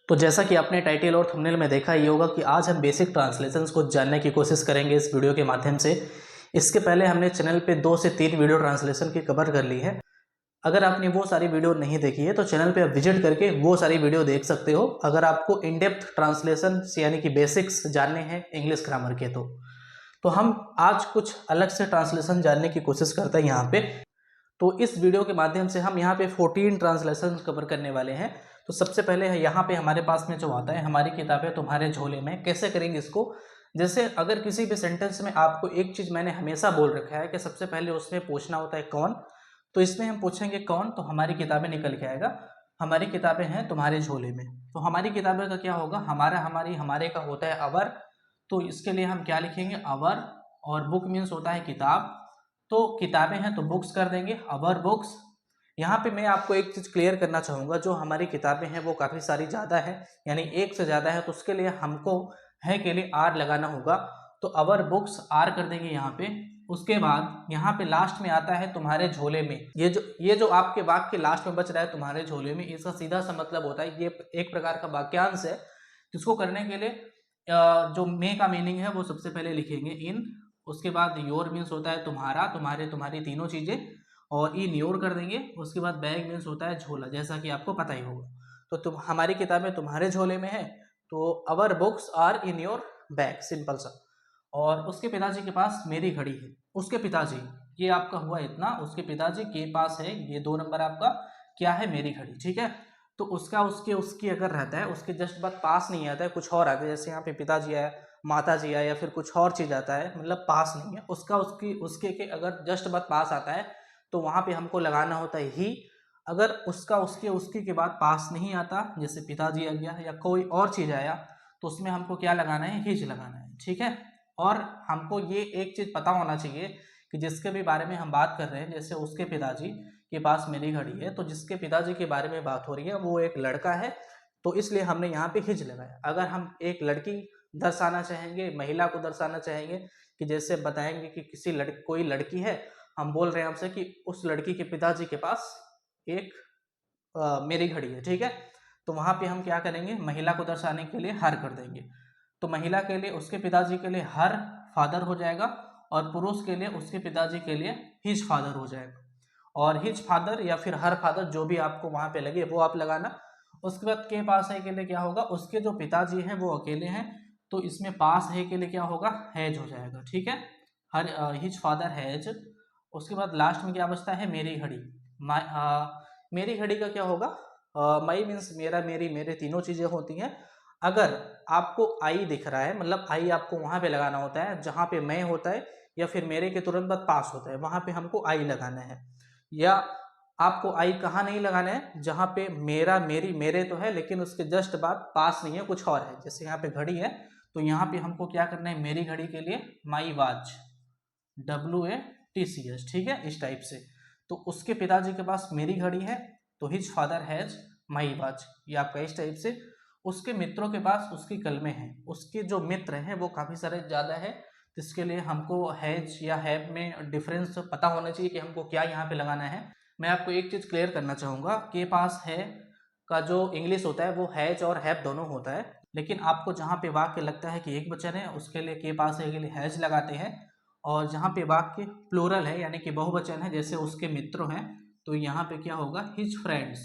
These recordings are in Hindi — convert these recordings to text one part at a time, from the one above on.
तो जैसा कि आपने टाइटल और थंबनेल में देखा ही होगा कि आज हम बेसिक ट्रांसलेशंस को जानने की कोशिश करेंगे इस वीडियो के माध्यम से। इसके पहले हमने चैनल पे 2 से 3 वीडियो ट्रांसलेशन की कवर कर ली है। अगर आपने वो सारी वीडियो नहीं देखी है तो चैनल पे आप विजिट करके वो सारी वीडियो देख सकते हो, अगर आपको इन डेप्थ ट्रांसलेशन यानी कि बेसिक्स जानने हैं इंग्लिश ग्रामर के। तो हम आज कुछ अलग से ट्रांसलेशन जानने की कोशिश करते हैं यहाँ पे। तो इस वीडियो के माध्यम से हम यहाँ पे 14 ट्रांसलेशन कवर करने वाले हैं। तो सबसे पहले यहाँ पे हमारे पास में जो आता है, हमारी किताबें तुम्हारे झोले में, कैसे करेंगे इसको। जैसे अगर किसी भी सेंटेंस में आपको एक चीज मैंने हमेशा बोल रखा है कि सबसे पहले उसमें पूछना होता है कौन, तो इसमें हम पूछेंगे कौन, तो हमारी किताबें निकल के आएगा हमारी किताबें हैं तुम्हारे झोले में। तो हमारी किताबें का क्या होगा, हमारा हमारी हमारे का होता है अवर। तो इसके लिए हम क्या लिखेंगे, अवर। और बुक मीन्स होता है किताब, तो किताबें हैं तो बुक्स कर देंगे, अवर बुक्स। यहाँ पे मैं आपको एक चीज क्लियर करना चाहूंगा, जो हमारी किताबें हैं वो काफी सारी ज्यादा है, यानी एक से ज्यादा है, तो उसके लिए हमको है के लिए आर लगाना होगा। तो अवर बुक्स आर कर देंगे यहाँ पे। उसके बाद यहाँ पे लास्ट में आता है तुम्हारे झोले में। ये जो आपके वाक्य लास्ट में बच रहा है तुम्हारे झोले में, इसका सीधा सा मतलब होता है ये एक प्रकार का वाक्यांश है, जिसको करने के लिए जो मे का मीनिंग है वो सबसे पहले लिखेंगे इन। उसके बाद योर मीन्स होता है तुम्हारा, तुम्हारे तुम्हारी तीनों चीजें, और इन योर कर देंगे। उसके बाद बैग मीन्स होता है झोला, जैसा कि आपको पता ही होगा। तो तुम हमारी किताबें तुम्हारे झोले में है, तो our books are in your bag, simple सा। और उसके पिताजी के पास मेरी घड़ी है। उसके पिताजी, ये आपका हुआ इतना, उसके पिताजी के पास है, ये 2 नंबर आपका क्या है, मेरी घड़ी, ठीक है। तो उसका उसके उसकी अगर रहता है, उसके जस्ट बाद पास नहीं आता है, कुछ और आता है, जैसे यहाँ पे पिताजी आया, माता जी आया, या फिर कुछ और चीज आता है, मतलब पास नहीं है उसका, उसकी उसके के अगर जस्ट बाद पास आता है तो वहां पे हमको लगाना होता है ही। अगर उसका उसके उसकी के बाद पास नहीं आता, जैसे पिताजी आ गया या कोई और चीज आया, तो उसमें हमको क्या लगाना है, हिज लगाना है, ठीक है। और हमको ये एक चीज पता होना चाहिए कि जिसके भी बारे में हम बात कर रहे हैं, जैसे उसके पिताजी के पास मेरी घड़ी है, तो जिसके पिताजी के बारे में बात हो रही है वो एक लड़का है, तो इसलिए हमने यहाँ पे हिज लगाया। अगर हम एक लड़की दर्शाना चाहेंगे, महिला को दर्शाना चाहेंगे, कि जैसे बताएंगे कि कोई लड़की है, हम बोल रहे हैं आपसे कि उस लड़की के पिताजी के पास एक मेरी घड़ी है, ठीक है। तो वहां पे हम क्या करेंगे, महिला को दर्शाने के लिए हर कर देंगे। तो महिला के लिए उसके पिताजी के लिए हर फादर हो जाएगा, और पुरुष के लिए उसके पिताजी के लिए हिज फादर हो जाएगा। और हिज फादर या फिर हर फादर, जो भी आपको वहां पे लगे वो आप लगाना। उसके बाद के पास है के लिए क्या होगा, उसके जो पिताजी हैं वो अकेले हैं, तो इसमें पास है के लिए क्या होगा, हैज हो जाएगा, ठीक है। Her his father has. उसके बाद लास्ट में क्या बचता है, मेरी घड़ी। मेरी घड़ी का क्या होगा, माई मीन्स मेरा, मेरी, मेरे, तीनों चीजें होती हैं। अगर आपको आई दिख रहा है, मतलब आई आपको वहां पे लगाना होता है जहां पे मैं होता है, या फिर मेरे के तुरंत बाद पास होता है, वहां पे हमको आई लगाना है। या आपको आई कहाँ नहीं लगाना है, जहां पे मेरा, मेरी, मेरे तो है, लेकिन उसके जस्ट बाद पास नहीं है, कुछ और है, जैसे यहाँ पे घड़ी है, तो यहाँ पे हमको क्या करना है, मेरी घड़ी के लिए माई वॉच, WATCH, ठीक है, इस टाइप से। तो उसके पिताजी के पास मेरी घड़ी है, तो his father has my watch, ये आपका इस टाइप से। उसके मित्रों के पास उसकी कलमें हैं, उसके जो मित्र हैं वो काफी सारे ज्यादा है, तो इसके लिए हमको हैज या हैव में डिफरेंस पता होना चाहिए कि हमको क्या यहाँ पे लगाना है। मैं आपको एक चीज क्लियर करना चाहूंगा, के पास है का जो इंग्लिश होता है वो हैज और हैव दोनों होता है, लेकिन आपको जहाँ पे वाक्य लगता है कि एक वचन है, उसके लिए के पास है के लिए हैज लगाते हैं। और जहाँ पे वाक्य प्लूरल है यानी कि बहुवचन है, जैसे उसके मित्रों हैं, तो यहाँ पे क्या होगा, हिज फ्रेंड्स,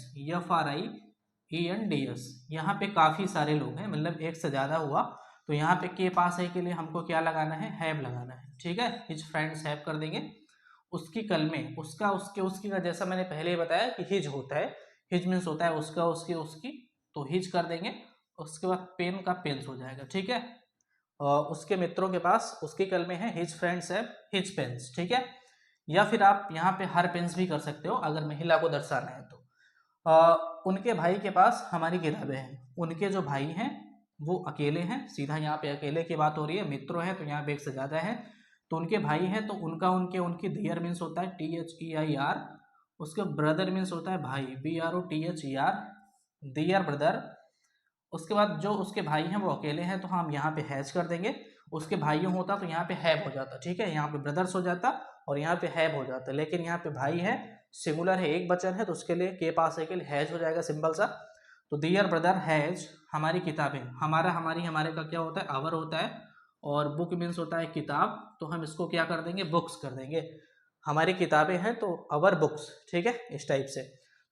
FRIENDS। यहाँ पे काफी सारे लोग हैं, मतलब एक से ज्यादा हुआ, तो यहाँ पे के पास है के लिए हमको क्या लगाना है, हैव लगाना है, ठीक है। हिज फ्रेंड्स हैव कर देंगे। उसकी कलमें, उसका, उसके, उसकी का, जैसा मैंने पहले ही बताया कि हिज होता है, हिज मीन्स होता है उसका, उसकी, उसकी, तो हिज कर देंगे। उसके बाद पेन का पेन्स हो जाएगा, ठीक है। और उसके मित्रों के पास उसकी कलमें हैं, his friends have his pens, ठीक है। या फिर आप यहाँ पे हर पेन्स भी कर सकते हो अगर महिला को दर्शाना है तो। उनके भाई के पास हमारी किताबें हैं। उनके जो भाई हैं वो अकेले हैं, सीधा यहाँ पे अकेले की बात हो रही है, मित्रों हैं तो यहाँ पे एक से ज्यादा है, तो उनके भाई हैं, तो उनका, उनके, उनकी, दियर मीन्स होता है THEIR। उसके ब्रदर मीन्स होता है भाई, BROTHER, दियर ब्रदर। उसके बाद जो उसके भाई हैं वो अकेले हैं, तो हम यहाँ पे हैज कर देंगे। उसके भाइयों होता तो यहाँ पे हैव हो जाता, ठीक है, यहाँ पे ब्रदर्स हो जाता और यहाँ पे हैव हो जाता, लेकिन यहाँ पे भाई है, सिंगुलर है, एक बचन है, तो उसके लिए के पास है के लिए हैज हो जाएगा, सिंपल सा। तो डियर ब्रदर हैज, हमारी किताबें, हमारा हमारे का क्या होता है, आवर होता है, और बुक मीन्स होता है किताब, तो हम इसको क्या कर देंगे, बुक्स कर देंगे। हमारी किताबें हैं तो अवर बुक्स, ठीक है, इस टाइप से।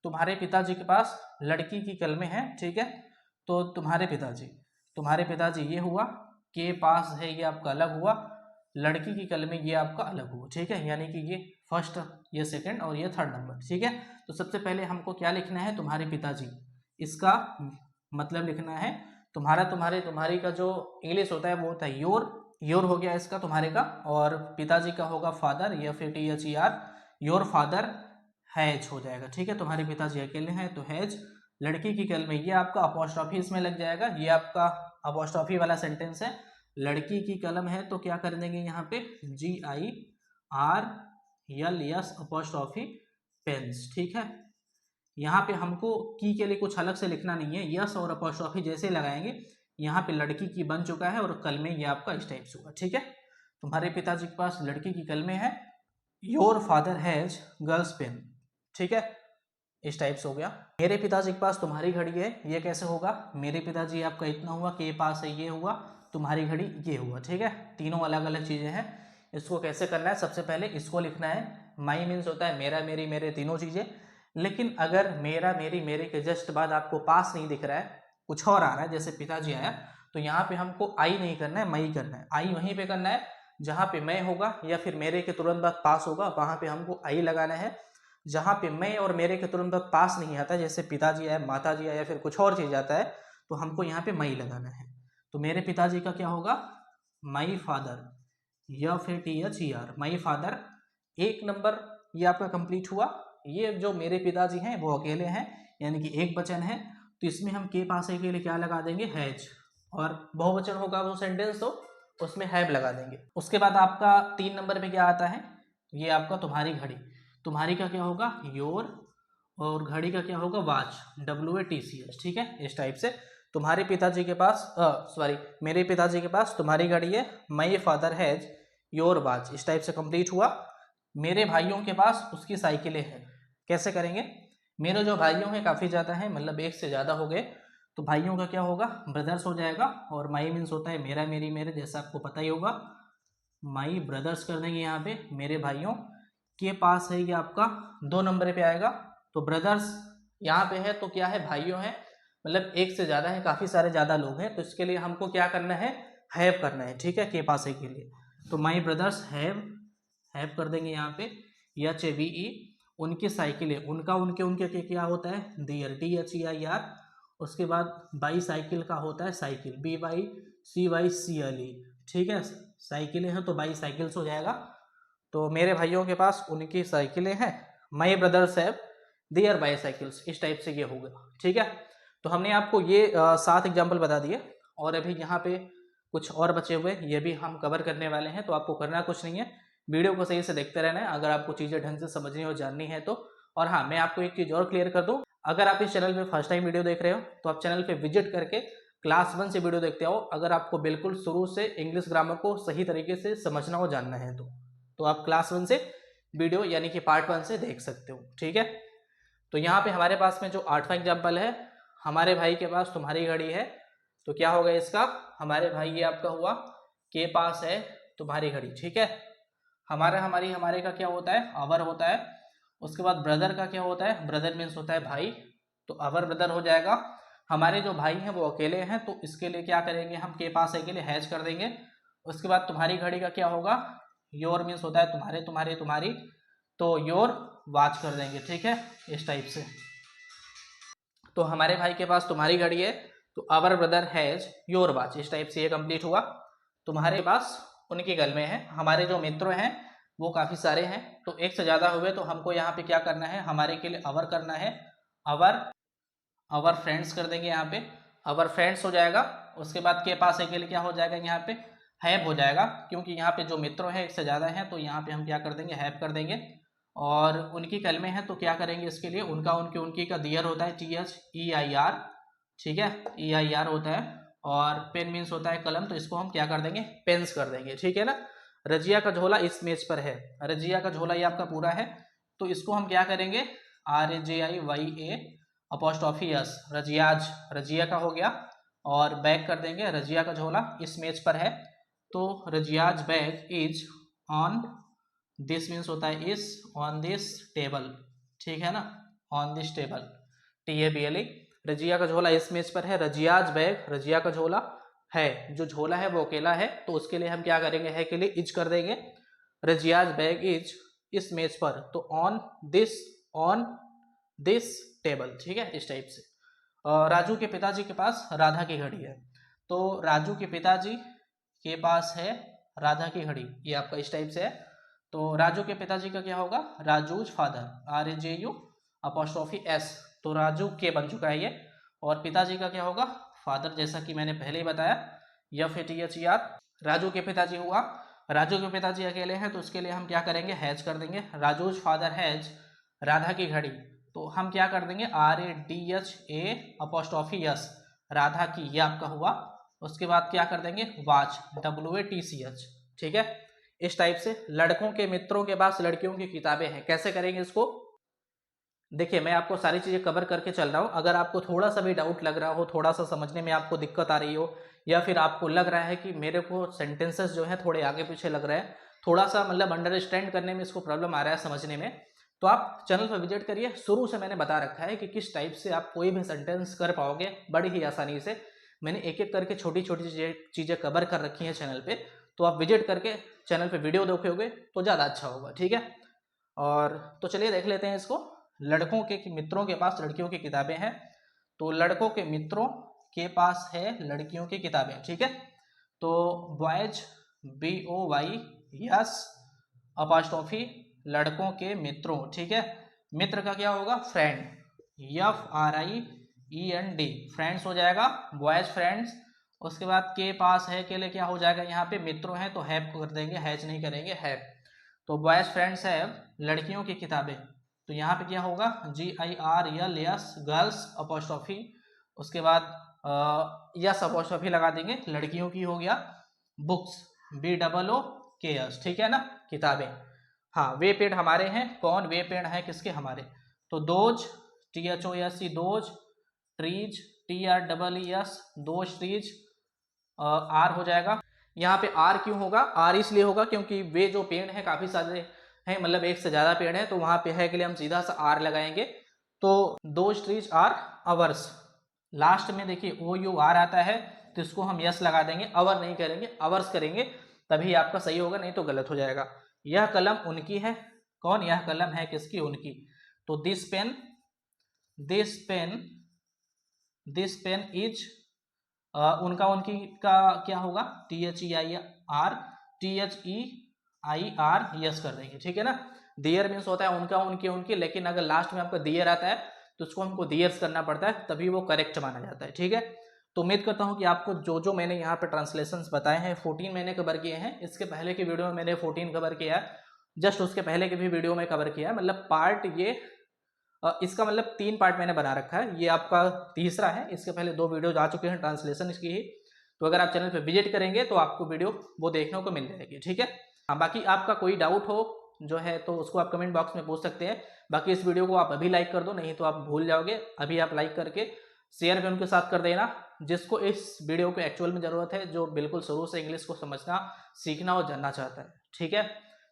तुम्हारे पिताजी के पास लड़की की कलमें हैं, ठीक है, तो तुम्हारे पिताजी ये हुआ, के पास है ये आपका अलग हुआ, लड़की की कलमें ये आपका अलग हुआ, ठीक है, यानी कि ये फर्स्ट, ये सेकंड और ये थर्ड नंबर, ठीक है। तो सबसे पहले हमको क्या लिखना है, तुम्हारे पिताजी, इसका मतलब लिखना है तुम्हारा, तुम्हारी का जो इंग्लिश होता है वो होता है योर हो गया इसका तुम्हारे का, और पिताजी का होगा फादर, या फिर THER, योर फादर हैज हो जाएगा, ठीक है। तुम्हारे पिताजी अकेले हैं तो हैज, लड़की की कलम में ये आपका अपॉस्ट्रॉफी इसमें लग जाएगा, ये आपका अपॉस्ट्रॉफी वाला सेंटेंस है। लड़की की कलम है तो क्या कर देंगे यहाँ पे, GIRLS अपॉस्ट्रॉफी पेन्स, ठीक है। यहाँ पे हमको की के लिए कुछ अलग से लिखना नहीं है, यस और अपॉस्ट्रॉफी जैसे लगाएंगे, यहाँ पे लड़की की बन चुका है और कलमे ये आपका इस टाइप से हुआ, ठीक है। तुम्हारे पिताजी के पास लड़की की कलमे है, your father has girls pen, ठीक है, इस टाइप से हो गया। मेरे पिताजी के पास तुम्हारी घड़ी है, ये कैसे होगा, मेरे पिताजी आपका इतना हुआ, के पास है ये हुआ, तुम्हारी घड़ी ये हुआ, ठीक है। तीनों अलग अलग चीजें हैं, इसको कैसे करना है, सबसे पहले इसको लिखना है, माई मीन्स होता है मेरा मेरी मेरे तीनों चीजें। लेकिन अगर मेरा मेरी मेरे के जस्ट बाद आपको पास नहीं दिख रहा है, कुछ और आ रहा है, जैसे पिताजी आया, तो यहाँ पे हमको आई नहीं करना है, मई करना है। आई वहीं पे करना है जहाँ पे मैं होगा या फिर मेरे के तुरंत बाद पास होगा, वहां पे हमको आई लगाना है। जहाँ पे मैं और मेरे के तुरंत बाद पास नहीं आता, जैसे पिताजी आए, माताजी आए या फिर कुछ और चीज आता है, तो हमको यहाँ पे मई लगाना है। तो मेरे पिताजी का क्या होगा, माई फादर, या फिर THER, माई फादर। एक नंबर ये आपका कंप्लीट हुआ। ये जो मेरे पिताजी हैं वो अकेले हैं, यानी कि एक वचन है, तो इसमें हम के पास है के लिए क्या लगा देंगे, हैज, और बहुवचन होगा वो सेंटेंस तो उसमें हैव लगा देंगे। उसके बाद आपका 3 नंबर पे क्या आता है, ये आपका तुम्हारी घड़ी, तुम्हारी का क्या होगा, योर, और घड़ी का क्या होगा, वॉच, WATCH, ठीक है, इस टाइप से। तुम्हारे पिताजी के पास मेरे पिताजी के पास तुम्हारी घड़ी है, my father has your watch, इस टाइप से कंप्लीट हुआ। मेरे भाइयों के पास उसकी साइकिलें हैं, कैसे करेंगे, मेरे जो भाइयों हैं काफ़ी ज़्यादा हैं, मतलब एक से ज़्यादा हो गए, तो भाइयों का क्या होगा, ब्रदर्स हो जाएगा, और माई मीन्स होता है मेरा मेरी मेरे, जैसा आपको पता ही होगा, माई ब्रदर्स कर देंगे यहाँ पे, मेरे भाइयों के पास है, ये आपका 2 नंबर पे आएगा। तो ब्रदर्स यहाँ पे है तो क्या है, भाइयों है, मतलब एक से ज़्यादा है, काफ़ी सारे ज़्यादा लोग हैं, तो इसके लिए हमको क्या करना है, हैव करना है, ठीक है, के पास है के लिए। तो माई ब्रदर्स हैव कर देंगे यहाँ पे, HAVE, उनकी साइकिलें, उनका उनके उनके के क्या होता है, दियर, DHEIR। उसके बाद बाई साइकिल का होता है साइकिल, BYCYCLE, ठीक है, साइकिलें हैं तो बाई साइकिल्स हो जाएगा। तो मेरे भाइयों के पास उनकी साइकिलें हैं, माई ब्रदर्स हैव देयर बाईसाइकिल्स, इस टाइप से ये होगा, ठीक है। तो हमने आपको ये 7 एग्जाम्पल बता दिए, और अभी यहाँ पे कुछ और बचे हुए, ये भी हम कवर करने वाले हैं, तो आपको करना कुछ नहीं है, वीडियो को सही से देखते रहना है अगर आपको चीज़ें ढंग से समझनी और जाननी है तो। और हाँ, मैं आपको एक चीज़ और क्लियर कर दूँ, अगर आप इस चैनल पे फर्स्ट टाइम वीडियो देख रहे हो तो आप चैनल पे विजिट करके क्लास 1 से वीडियो देखते आओ, अगर आपको बिल्कुल शुरू से इंग्लिश ग्रामर को सही तरीके से समझना और जानना है तो आप क्लास 1 से वीडियो यानी कि पार्ट 1 से देख सकते हो, ठीक है। तो यहाँ पे हमारे पास में जो 8वां एग्जाम्पल है, हमारे भाई के पास तुम्हारी घड़ी है, तो क्या होगा इसका, हमारे भाई ये आपका हुआ, के पास है तुम्हारी घड़ी, ठीक है। हमारा हमारे का क्या होता है, अवर होता है। उसके बाद ब्रदर का क्या होता है, ब्रदर मीन्स होता है भाई, तो अवर ब्रदर हो जाएगा। हमारे जो भाई हैं वो अकेले हैं, तो इसके लिए क्या करेंगे हम, के पास है के लिए हैज कर देंगे। उसके बाद तुम्हारी घड़ी का क्या होगा, योर मीन्स होता है तुम्हारी, तो योर वॉच कर देंगे, ठीक है, इस टाइप से। तो हमारे भाई के पास तुम्हारी घड़ी है, तो our brother has your watch, इस टाइप से ये कंप्लीट हुआ। तुम्हारे पास उनकी कलमें हैं, हमारे जो मित्र हैं वो काफी सारे हैं, तो एक से ज्यादा हुए, तो हमको यहाँ पे क्या करना है, हमारे के लिए अवर करना है, अवर फ्रेंड्स कर देंगे यहाँ पे, अवर फ्रेंड्स हो जाएगा। उसके बाद के पास है के लिए क्या हो जाएगा, यहाँ पे हैव हो जाएगा, क्योंकि यहाँ पे जो मित्र हैं एक से ज्यादा हैं, तो यहाँ पे हम क्या कर देंगे, हैव कर देंगे। और उनकी कलमें हैं तो क्या करेंगे इसके लिए, उनका उनके उनकी का दियर होता है, THEIR, ठीक है, EIR होता है। और पेन मीन्स होता है कलम, तो इसको हम क्या कर देंगे, पेन्स कर देंगे, ठीक है ना। रजिया का झोला इस मेज पर है, रजिया का झोला ये आपका पूरा है, तो इसको हम क्या करेंगे, RAJIYA, apostrophe yes, Razia's Razia का हो गया, और बैग कर देंगे रजिया का झोला इस मेज पर है, तो Razia's bag is on this means होता है इस ऑन दिस टेबल, ठीक है ना, on this table, TABLE। Razia का झोला इस मेज पर है, रजियाज बैग रजिया का झोला है, जो झोला है वो अकेला है, तो उसके लिए हम क्या करेंगे, है के लिए इज कर देंगे, रजियाज बैग इज इस मेज पर, तो ऑन दिस टेबल, ठीक है, इस टाइप से। राजू के पिताजी के पास राधा की घड़ी है, तो राजू के पिताजी के पास है राधा की घड़ी, ये आपका इस टाइप से है, तो राजू के पिताजी का क्या होगा, Raju's father, RAJU apostrophe S, तो राजू के बन चुका है ये, और पिताजी का क्या होगा, फादर, जैसा कि मैंने पहले ही बताया, FATHER। राजू के पिताजी हुआ, राजू के पिताजी अकेले हैं तो उसके लिए हम क्या करेंगे, हैज कर देंगे, राजूज फादर हैज राधा की घड़ी, तो हम क्या कर देंगे, RADHA अपॉस्ट्रोफी S, राधा की, ये आपका हुआ। उसके बाद क्या कर देंगे, वाच, WATCH, ठीक है, इस टाइप से। लड़कों के मित्रों के पास लड़कियों की किताबें हैं, कैसे करेंगे इसको, देखिए मैं आपको सारी चीजें कवर करके चल रहा हूं, अगर आपको थोड़ा सा भी डाउट लग रहा हो, थोड़ा सा समझने में आपको दिक्कत आ रही हो, या फिर आपको लग रहा है कि मेरे को सेंटेंसेस जो है थोड़े आगे पीछे लग रहे हैं, थोड़ा सा मतलब अंडरस्टैंड करने में इसको प्रॉब्लम आ रहा है समझने में, तो आप चैनल पर विजिट करिए। शुरू से मैंने बता रखा है कि किस टाइप से आप कोई भी सेंटेंस कर पाओगे बड़ी ही आसानी से, मैंने एक एक करके छोटी छोटी चीजें कवर कर रखी हैं चैनल पे, तो आप विजिट करके चैनल पे वीडियो देखोगे तो ज़्यादा अच्छा होगा, ठीक है। और तो चलिए देख लेते हैं इसको। लड़कों के मित्रों के पास लड़कियों की किताबें हैं, तो लड़कों के मित्रों के पास है लड़कियों की किताबें, ठीक है, तो बॉयज BOY यस अपॉस्ट्रोफी लड़कों के मित्रों, ठीक है, मित्र का क्या होगा, फ्रेंड, FRIEND, फ्रेंड्स हो जाएगा, बॉयज फ्रेंड्स। उसके बाद के पास है के लिए क्या हो जाएगा, यहाँ पे मित्रों हैं तो हैव कर देंगे, हैज नहीं करेंगे, हैव, तो बॉयज फ्रेंड्स हैव लड़कियों की किताबें, तो यहाँ पे क्या होगा, GIRLS गर्ल्स अपॉस्ट्रोफी, उसके बाद यस अपॉस्ट्रोफी लगा देंगे, लड़कियों की हो गया, बुक्स BOOKS, ठीक है ना, किताबें। हाँ वे पेड़ हमारे हैं, कौन, वे पेड़ हैं किसके, हमारे, तो those THOSE those, trees TREES those trees, are हो जाएगा, यहाँ पे आर क्यों होगा, आर इसलिए होगा क्योंकि वे जो पेड़ हैं काफी सारे हैं, मतलब एक से ज्यादा पेड़ हैं, तो वहां पे है के लिए हम सीधा सा आर लगाएंगे, तो those trees are ours, last में देखिए OUR आता है तो इसको हम यस लगा देंगे, अवर नहीं करेंगे, अवर्स करेंगे, तभी आपका सही होगा, नहीं तो गलत हो जाएगा। यह कलम उनकी है, कौन, यह कलम है किसकी, उनकी, तो दिस पेन इज उनका उनकी का क्या होगा, THEIR यस कर देंगे, ठीक है ना। दियर मीन्स होता है उनका उनके उनके, लेकिन अगर लास्ट में आपका दियर आता है तो उसको हमको दियर्स करना पड़ता है, तभी वो करेक्ट माना जाता है, ठीक है। तो उम्मीद करता हूं कि आपको जो जो मैंने यहाँ पे ट्रांसलेशंस बताए हैं 14 मैंने कवर किए हैं, इसके पहले की वीडियो में मैंने 14 कवर किया है, जस्ट उसके पहले के भी वीडियो में कवर किया है, मतलब पार्ट ये इसका मतलब 3 पार्ट मैंने बना रखा है, ये आपका तीसरा है, इसके पहले 2 वीडियो आ चुके हैं ट्रांसलेशन इसकी ही, तो अगर आप चैनल पे विजिट करेंगे तो आपको वीडियो वो देखने को मिल जाएगी, ठीक है। हाँ बाकी आपका कोई डाउट हो जो है तो उसको आप कमेंट बॉक्स में पूछ सकते हैं, बाकी इस वीडियो को आप अभी लाइक कर दो, नहीं तो आप भूल जाओगे, अभी आप लाइक करके शेयर भी उनके साथ कर देना जिसको इस वीडियो को एक्चुअल में जरूरत है, जो बिल्कुल शुरू से इंग्लिश को समझना, सीखना और जानना चाहता है, ठीक है।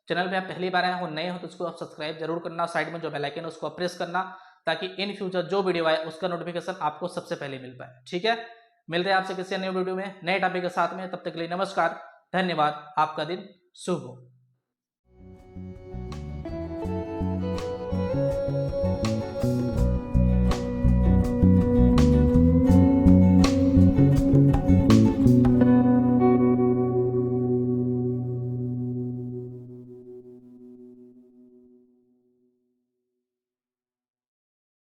चैनल पे आप पहली बार आए हो, नए हो तो उसको आप सब्सक्राइब जरूर करना, साइड में जो बेल आइकन है उसको प्रेस करना, ताकि इन फ्यूचर जो वीडियो आए उसका नोटिफिकेशन आपको सबसे पहले मिल पाए, ठीक है। मिलते हैं आपसे किसी नए वीडियो में नए टॉपिक के साथ में, तब तक के लिए नमस्कार, धन्यवाद, आपका दिन शुभ हो।